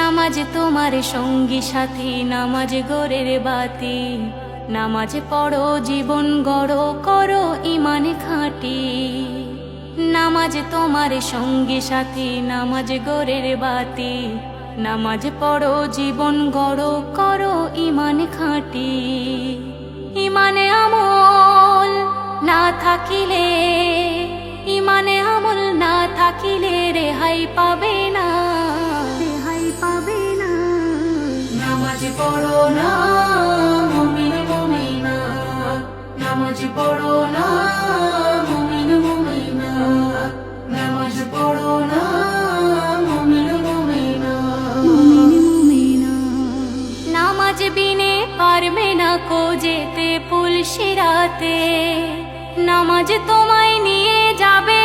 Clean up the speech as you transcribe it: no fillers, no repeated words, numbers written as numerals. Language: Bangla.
নামাজ তোমার সঙ্গী সাথী, নামাজ গোরের বাতি। নামাজ পড়ো, জীবন গড়ো, করো ইমান খাঁটি। নামাজ তোমার সঙ্গী সাথী, নামাজ গোরের বাতি। নামাজ পড়ো, জীবন গড়ো, করো ইমান খাঁটি। ইমানে আমল না থাকিলে, ইমানে আমল না থাকিলে রেহাই পাবে না, রেহাই পাবে না। নামাজ পড়ো না মুমিন মুমিনা, নামাজ পড়ো না মুমিন মুমিনা, নামাজ পড়ো না মুমিন মুমিনা, মুমিন মুমিনা। নামাজ বিনে পারবে না কো যেতে পুলসিরাতে, নামাজ তোমায় নিয়ে যাবে